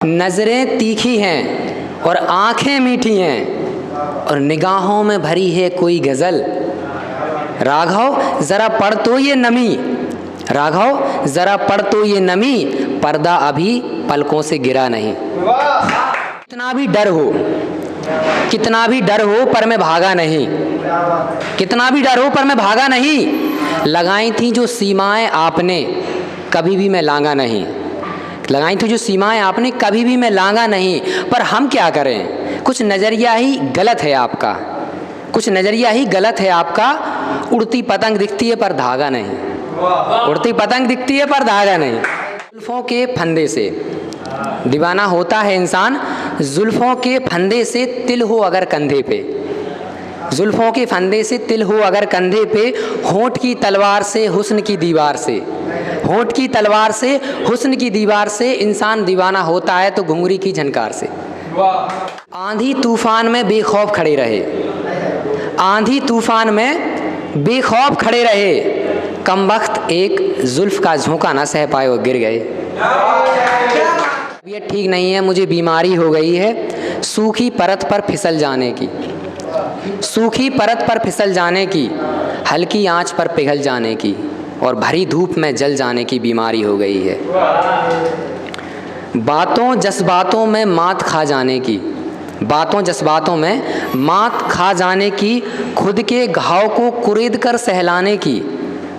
नज़रें तीखी हैं और आँखें मीठी हैं और निगाहों में भरी है कोई गज़ल। राघव ज़रा पढ़ तो ये नमी, राघव ज़रा पढ़ तो ये नमी, पर्दा अभी पलकों से गिरा नहीं। कितना भी डर हो, कितना भी डर हो पर मैं भागा नहीं, कितना भी डर हो पर मैं भागा नहीं। लगाई थी जो सीमाएं आपने कभी भी मैं लांगा नहीं, लगाई थी जो सीमाएं आपने कभी भी मैं लांगा नहीं। पर हम क्या करें, कुछ नज़रिया ही गलत है आपका, कुछ नज़रिया ही गलत है आपका। उड़ती पतंग दिखती है पर धागा नहीं, उड़ती पतंग दिखती है पर धागा नहीं। जुल्फ़ों के फंदे से दीवाना होता है इंसान, जुल्फ़ों के फंदे से तिल हो अगर कंधे पे, जुल्फ़ों के फंदे से तिल हो अगर कंधे पे। होंठ की तलवार से हुस्न की दीवार से, होंठ की तलवार से हुस्न की दीवार से इंसान दीवाना होता है तो घुंघरी की झनकार से। आंधी तूफान में बेखौफ खड़े रहे, आंधी तूफान में बेखौफ खड़े रहे। कमबख्त एक जुल्फ़ का झोंका ना सह पाए वो गिर गए। तबीयत ठीक नहीं है, मुझे बीमारी हो गई है, सूखी परत पर फिसल जाने की, सूखी परत पर फिसल जाने की, हल्की आंच पर पिघल जाने की और भरी धूप में जल जाने की बीमारी हो गई है। बातों जज्बातों में मात खा जाने की, बातों जज्बातों में मात खा जाने की, खुद के घाव को कुरेद कर सहलाने की,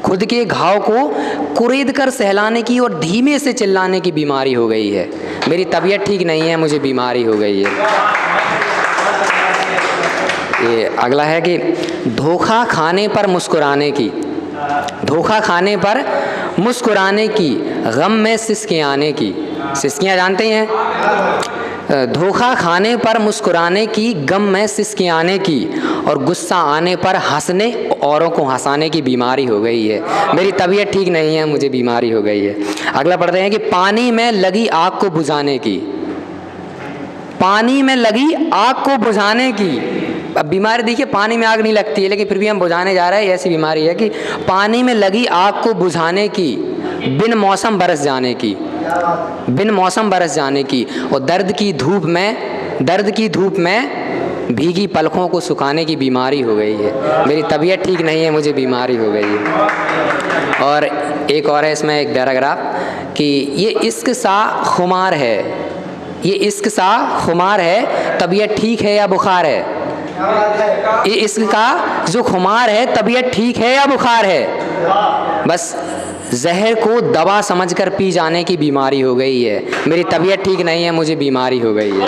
खुद के घाव को कुरेद कर सहलाने की और धीमे से चिल्लाने की बीमारी हो गई है। मेरी तबीयत ठीक नहीं है, मुझे बीमारी हो गई है। ये अगला है कि धोखा खाने पर मुस्कुराने की, धोखा खाने पर मुस्कुराने की, गम में सिसकियाँ आने की। सिसकियाँ जानते हैं? धोखा खाने पर मुस्कुराने की, गम में सिसकियाँ आने की और गुस्सा आने पर हंसने औरों को हंसाने की बीमारी हो गई है। मेरी तबीयत ठीक नहीं है, मुझे बीमारी हो गई है। अगला पढ़ते हैं कि पानी में लगी आग को बुझाने की, पानी में लगी आग को बुझाने की। अब बीमारी देखिए, पानी में आग नहीं लगती है लेकिन फिर भी हम बुझाने जा रहे हैं। ऐसी बीमारी है कि पानी में लगी आग को बुझाने की, बिन मौसम बरस जाने की, बिन मौसम बरस जाने की और दर्द की धूप में, दर्द की धूप में भीगी पलकों को सुखाने की बीमारी हो गई है। मेरी तबीयत ठीक नहीं है, मुझे बीमारी हो गई है। और एक और है इसमें एक पैराग्राफ कि ये इश्क सा खुमार है, ये इश्क सा खुमार है, तबीयत ठीक है या बुखार है। ये इश्क का जो खुमार है, तबीयत ठीक है या बुखार है। बस जहर को दवा समझकर पी जाने की बीमारी हो गई है। मेरी तबीयत ठीक नहीं है, मुझे बीमारी हो गई है।